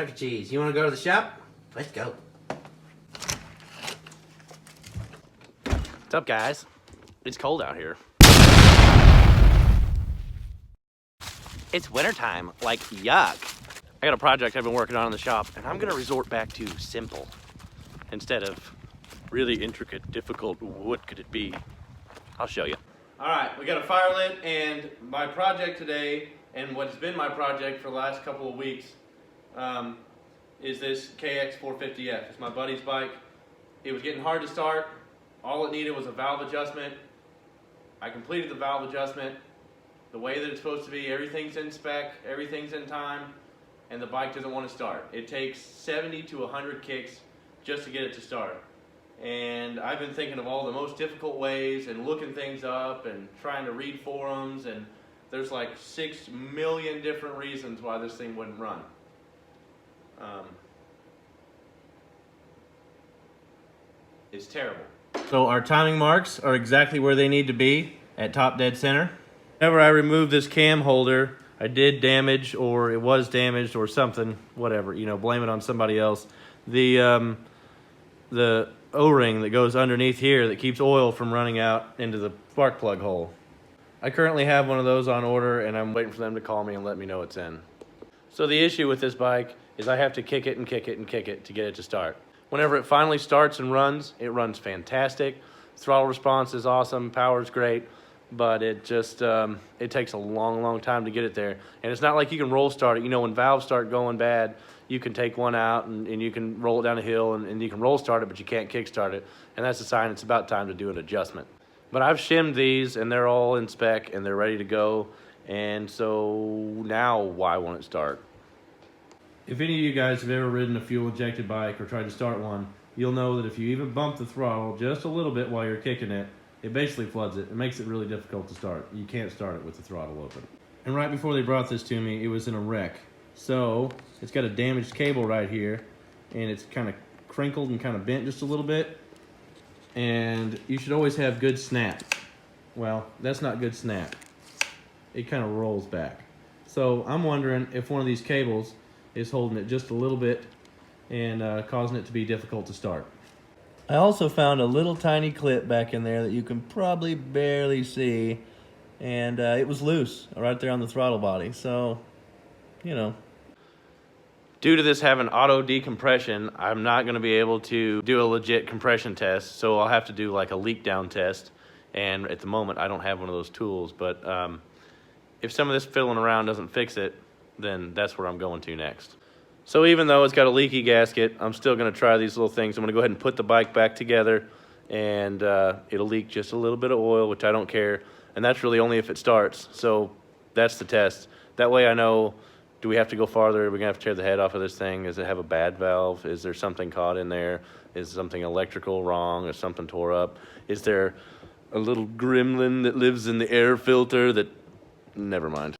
Chuck E. Cheese, you want to go to the shop? Let's go. What's up, guys? It's cold out here. It's wintertime, like yuck. I got a project I've been working on in the shop, and I'm gonna resort back to simple instead of really intricate, difficult. What could it be? I'll show you. All right, we got a fire lit, and my project today, and what's been my project for the last couple of weeks, is this kx450f. It's my buddy's bike. It was getting hard to start. All it needed was a valve adjustment. I completed the valve adjustment the way that it's supposed to be. Everything's in spec, everything's in time, and the bike doesn't want to start. It takes 70 to 100 kicks just to get it to start. And I've been thinking of all the most difficult ways and looking things up and trying to read forums, and there's like 6 million different reasons why this thing wouldn't run. It's terrible. So our timing marks are exactly where they need to be, at top dead center. Whenever I remove this cam holder, I did damage, or it was damaged or something, whatever, you know, blame it on somebody else. The O-ring that goes underneath here that keeps oil from running out into the spark plug hole. I currently have one of those on order, and I'm waiting for them to call me and let me know it's in. So the issue with this bike is I have to kick it and kick it and kick it to get it to start. Whenever it finally starts and runs, it runs fantastic. Throttle response is awesome, power's great, but it just, it takes a long, long time to get it there. And it's not like you can roll start it. You know, when valves start going bad, you can take one out and you can roll it down a hill and you can roll start it, but you can't kick start it. And that's a sign it's about time to do an adjustment. But I've shimmed these and they're all in spec and they're ready to go. And so now why won't it start? If any of you guys have ever ridden a fuel-injected bike or tried to start one, you'll know that if you even bump the throttle just a little bit while you're kicking it, it basically floods it. It makes it really difficult to start. You can't start it with the throttle open. And right before they brought this to me, it was in a wreck. So it's got a damaged cable right here, and it's kind of crinkled and kind of bent just a little bit. And you should always have good snap. Well, that's not good snap. It kind of rolls back. So I'm wondering if one of these cables is holding it just a little bit and causing it to be difficult to start. I also found a little tiny clip back in there that you can probably barely see, and it was loose right there on the throttle body, so, you know. Due to this having auto decompression, I'm not going to be able to do a legit compression test, so I'll have to do like a leak down test, and at the moment I don't have one of those tools, but if some of this fiddling around doesn't fix it, then that's where I'm going to next. So even though it's got a leaky gasket, I'm still going to try these little things. I'm going to go ahead and put the bike back together, and it'll leak just a little bit of oil, which I don't care, and that's really only if it starts. So that's the test. That way I know, do we have to go farther? Are we going to have to tear the head off of this thing? Does it have a bad valve? Is there something caught in there? Is something electrical wrong? Is something tore up? Is there a little gremlin that lives in the air filter that... Never mind.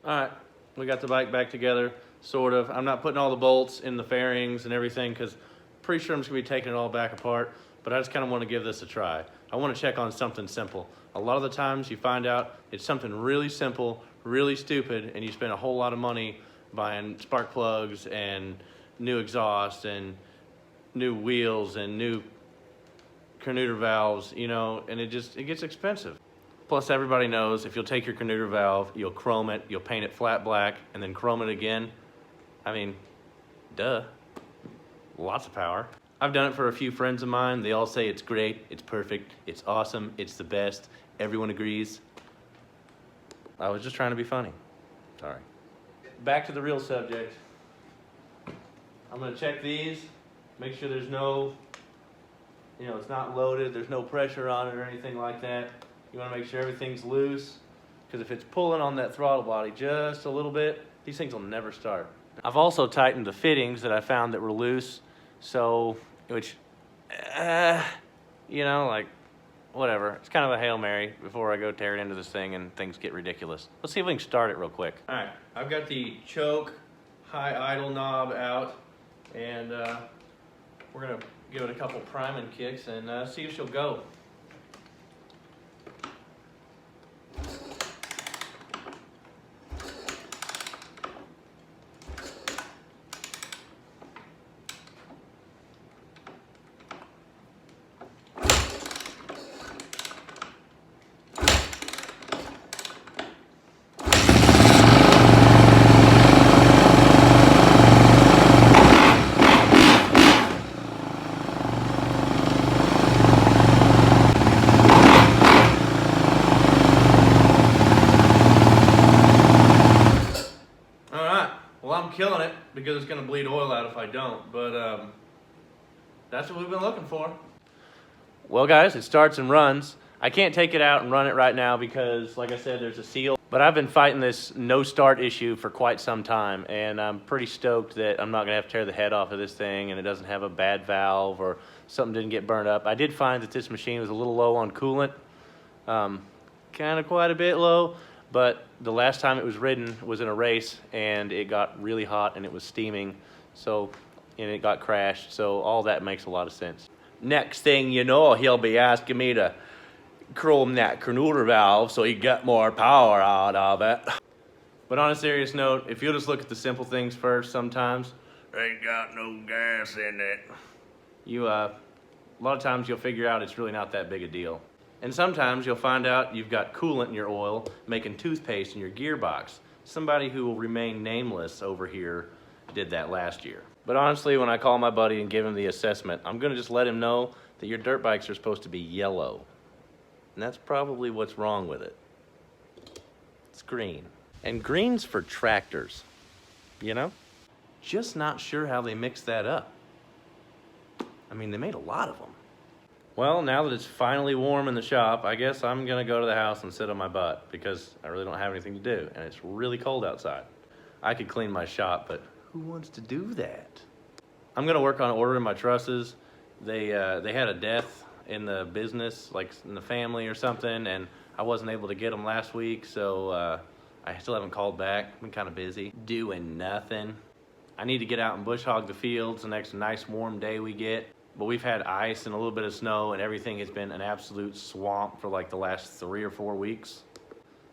Alright, we got the bike back together, sort of. I'm not putting all the bolts in the fairings and everything because I'm pretty sure I'm just going to be taking it all back apart, but I just kind of want to give this a try. I want to check on something simple. A lot of the times you find out it's something really simple, really stupid, and you spend a whole lot of money buying spark plugs and new exhaust and new wheels and new carburetor valves, you know, and it gets expensive. Plus, everybody knows if you'll take your carburetor valve, you'll chrome it, you'll paint it flat black, and then chrome it again. I mean, duh. lots of power. I've done it for a few friends of mine. They all say it's great, it's perfect, it's awesome, it's the best. Everyone agrees. I was just trying to be funny. Sorry. Back to the real subject. I'm gonna check these, make sure there's no, it's not loaded, there's no pressure on it or anything like that. You wanna make sure everything's loose, because if it's pulling on that throttle body just a little bit, these things will never start. I've also tightened the fittings that I found that were loose, so, like, whatever. It's kind of a Hail Mary before I go tear it into this thing and things get ridiculous. Let's see if we can start it real quick. All right, I've got the choke high idle knob out, and we're gonna give it a couple priming kicks and see if she'll go. Well, I'm killing it because it's going to bleed oil out if I don't, but that's what we've been looking for. Well, guys, it starts and runs. I can't take it out and run it right now because, like I said, there's a seal. But I've been fighting this no start issue for quite some time, and I'm pretty stoked that I'm not going to have to tear the head off of this thing and it doesn't have a bad valve or something didn't get burned up. I did find that this machine was a little low on coolant, kind of quite a bit low. But the last time it was ridden was in a race, and it got really hot and it was steaming, and it got crashed, so all that makes a lot of sense. Next thing you know, he'll be asking me to chrome that carburetor valve so he got more power out of it. But on a serious note, if you'll just look at the simple things first sometimes, ain't got no gas in it. A lot of times you'll figure out it's really not that big a deal. And sometimes you'll find out you've got coolant in your oil making toothpaste in your gearbox. Somebody who will remain nameless over here did that last year. But honestly, when I call my buddy and give him the assessment, I'm gonna just let him know that your dirt bikes are supposed to be yellow. And that's probably what's wrong with it. It's green. And green's for tractors, Just not sure how they mixed that up. I mean, they made a lot of them. Well, now that it's finally warm in the shop, I guess I'm gonna go to the house and sit on my butt because I really don't have anything to do, and it's really cold outside. I could clean my shop, but who wants to do that? I'm gonna work on ordering my trusses. They had a death in the business, like in the family or something, and I wasn't able to get them last week, so I still haven't called back. I've been kind of busy doing nothing. I need to get out and bush hog the fields the next nice warm day we get. But we've had ice and a little bit of snow, and everything has been an absolute swamp for like the last 3 or 4 weeks.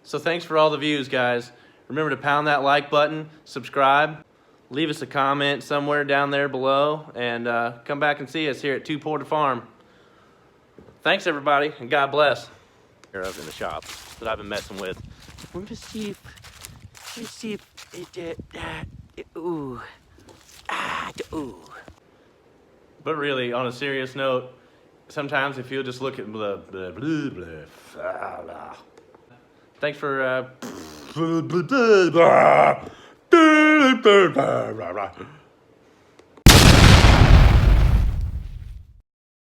So thanks for all the views, guys. Remember to pound that like button, subscribe, leave us a comment somewhere down there below, and come back and see us here at Two Porter Farm. Thanks, everybody, and God bless. Here up in the shop that I've been messing with. We're gonna see if ooh. But really, on a serious note, sometimes if you'll just look at blah, blah, blah, blah, blah. Thanks for